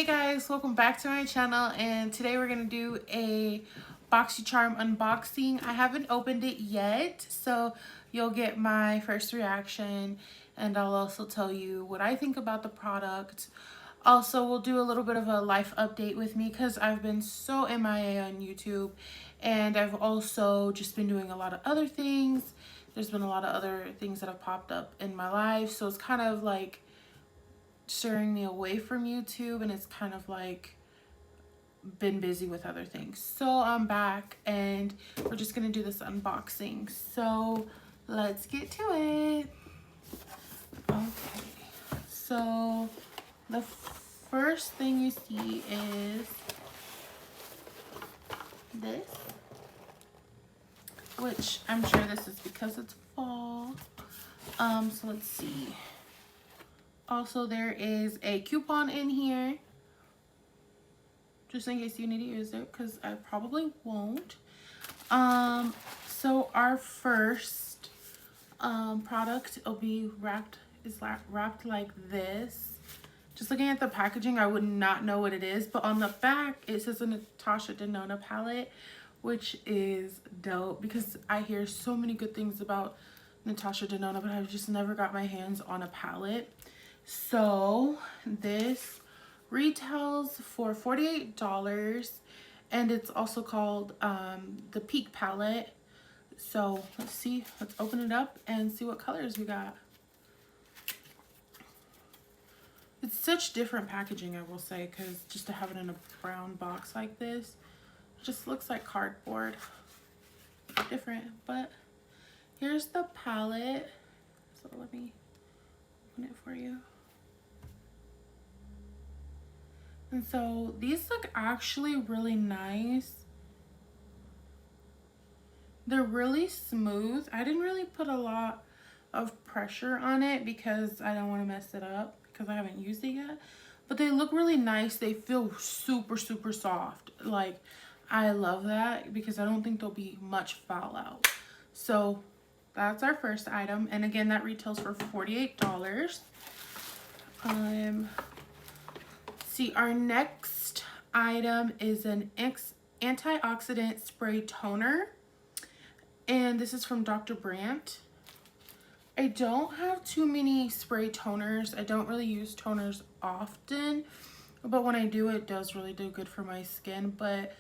Hey guys, welcome back to my channel, and today we're gonna do a Boxycharm unboxing. I haven't opened it yet, so you'll get my first reaction, and I'll also tell you what I think about the product. Also, we'll do a little bit of a life update with me because I've been so MIA on YouTube, and I've also just been doing a lot of other things. There's been a lot of other things that have popped up in my life, so it's kind of like steering me away from YouTube, and it's kind of like been busy with other things. So I'm back and we're just gonna do this unboxing. So let's get to it. Okay, so the first thing you see is this, which I'm sure this is because it's fall. So let's see. Also, there is a coupon in here, just in case you need to use it, because I probably won't. So our first product will be wrapped like this. Just looking at the packaging, I would not know what it is, but on the back it says a Natasha Denona palette, which is dope because I hear so many good things about Natasha Denona, but I've just never got my hands on a palette. So this retails for $48, and it's also called the Peak palette. So let's open it up and see what colors we got. It's such different packaging, I will say, because just to have it in a brown box like this, it just looks like cardboard. Different, but here's the palette. So let me open it for you. And so these look actually really nice. They're really smooth. I didn't really put a lot of pressure on it because I don't want to mess it up because I haven't used it yet. But they look really nice. They feel super, super soft. Like, I love that because I don't think there'll be much fallout. So that's our first item. And again, that retails for $48. See, our next item is an antioxidant spray toner, and this is from Dr. Brandt. I don't have too many spray toners. I don't really use toners often, but when I do, it does really do good for my skin. But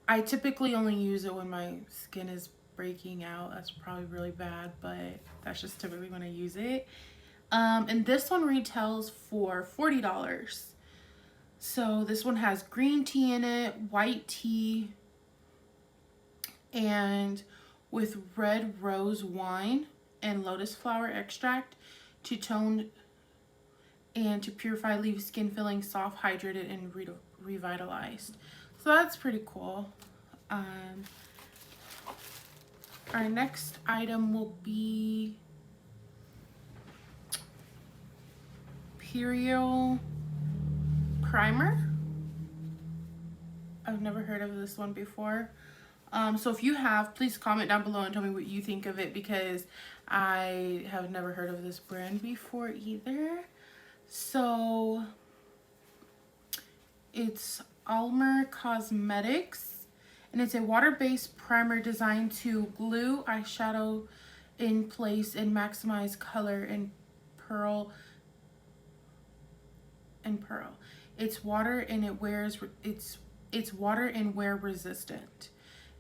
I typically only use it when my skin is breaking out. That's probably really bad, but that's just typically when I use it. And this one retails for $40. So this one has green tea in it, white tea, and with red rose wine and lotus flower extract to tone and to purify, leave skin feeling soft, hydrated, and revitalized. So that's pretty cool. Our next item will be Imperial Primer. I've never heard of this one before. So if you have, please comment down below and tell me what you think of it, because I have never heard of this brand before either. So it's Alamar Cosmetics, and it's a water-based primer designed to glue eyeshadow in place and maximize color and pearl. It's water and it's water and wear resistant,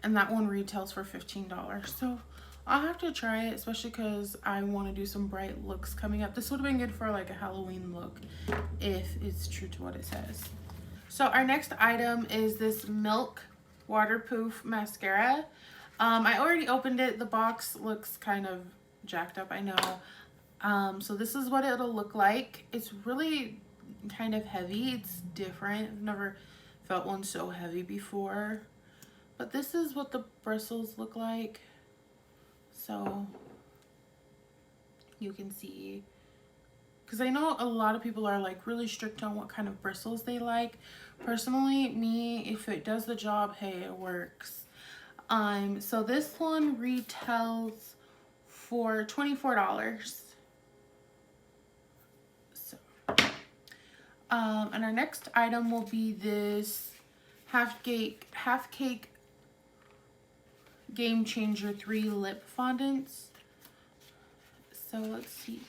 and that one retails for $15. So I'll have to try it, especially because I want to do some bright looks coming up. This would have been good for like a Halloween look if it's true to what it says. So our next item is this Milk waterproof mascara. I already opened it. The box looks kind of jacked up, I know. So this is what it'll look like. It's really kind of heavy. It's different. I've never felt one so heavy before, but this is what the bristles look like. So you can see, because I know a lot of people are like really strict on what kind of bristles they like. Personally, me, if it does the job, hey, it works. So this one retails for $24. And our next item will be this half cake Game Changer 3 lip fondants. So let's see.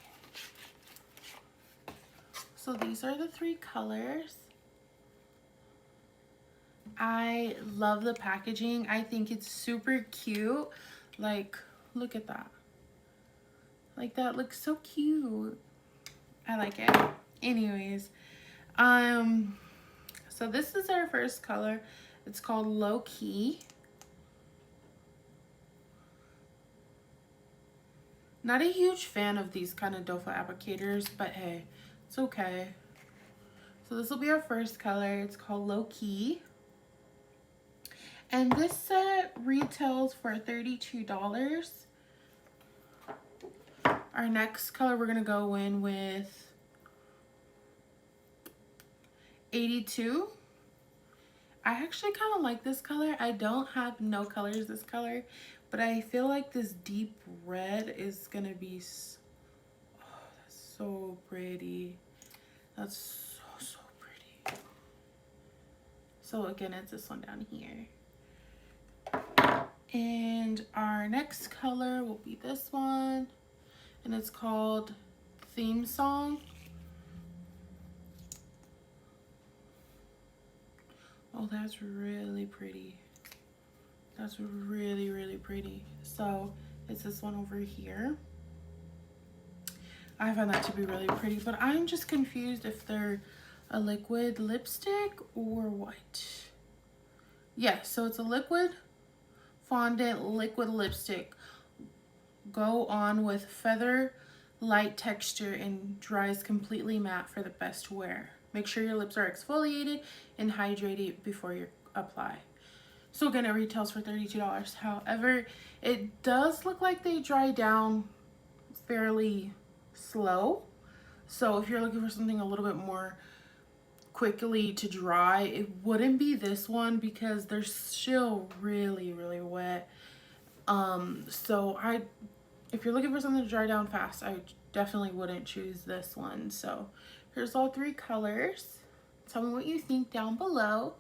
So these are the 3 colors. I love the packaging. I think it's super cute. Like, look at that. Like, that looks so cute. I like it. Anyways, so this is our first color. It's called Low Key. Not a huge fan of these kind of doe foot applicators, but hey, it's okay. So this will be our first color. It's called Low Key. And this set retails for $32. Our next color, we're going to go in with 82. I actually kind of like this color. I don't have no colors this color, but I feel like this deep red is going to be, oh, that's so pretty. That's so pretty. So again, it's this one down here. And our next color will be this one, and it's called Theme Song. Oh, that's really pretty. That's really, really pretty. So it's this one over here. I find that to be really pretty, but I'm just confused if they're a liquid lipstick or what. Yeah, so it's a liquid fondant liquid lipstick. Go on with feather light texture and dries completely matte for the best wear. Make sure your lips are exfoliated and hydrated before you apply. So again, it retails for $32. However, it does look like they dry down fairly slow. So if you're looking for something a little bit more quickly to dry, it wouldn't be this one because they're still really, really wet. So if you're looking for something to dry down fast, I definitely wouldn't choose this one. So here's all 3 colors. Tell me what you think down below.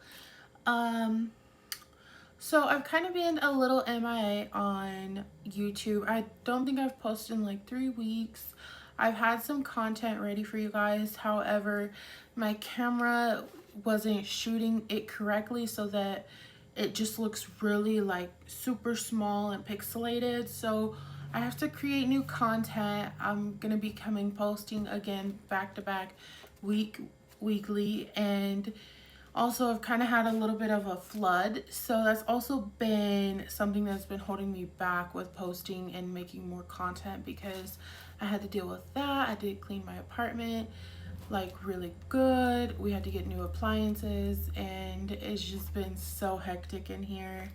So I've kind of been a little MIA on YouTube. I don't think I've posted in like 3 weeks. I've had some content ready for you guys. However, my camera wasn't shooting it correctly, so that it just looks really like super small and pixelated. So I have to create new content. I'm gonna be posting again back to back weekly, and also I've kind of had a little bit of a flood, so that's also been something that's been holding me back with posting and making more content, because I had to deal with that. I did clean my apartment like really good. We had to get new appliances, and it's just been so hectic in here,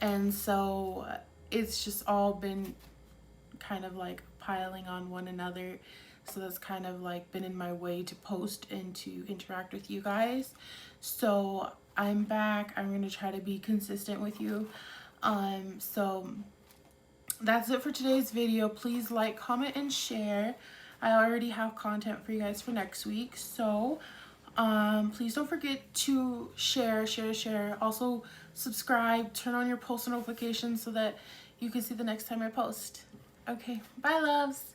and so it's just all been kind of like piling on one another. So that's kind of like been in my way to post and to interact with you guys. So I'm back. I'm going to try to be consistent with you. So that's it for today's video. Please like, comment, and share. I already have content for you guys for next week. So please don't forget to share. Also subscribe, turn on your post notifications so that you can see the next time I post. Okay, bye loves.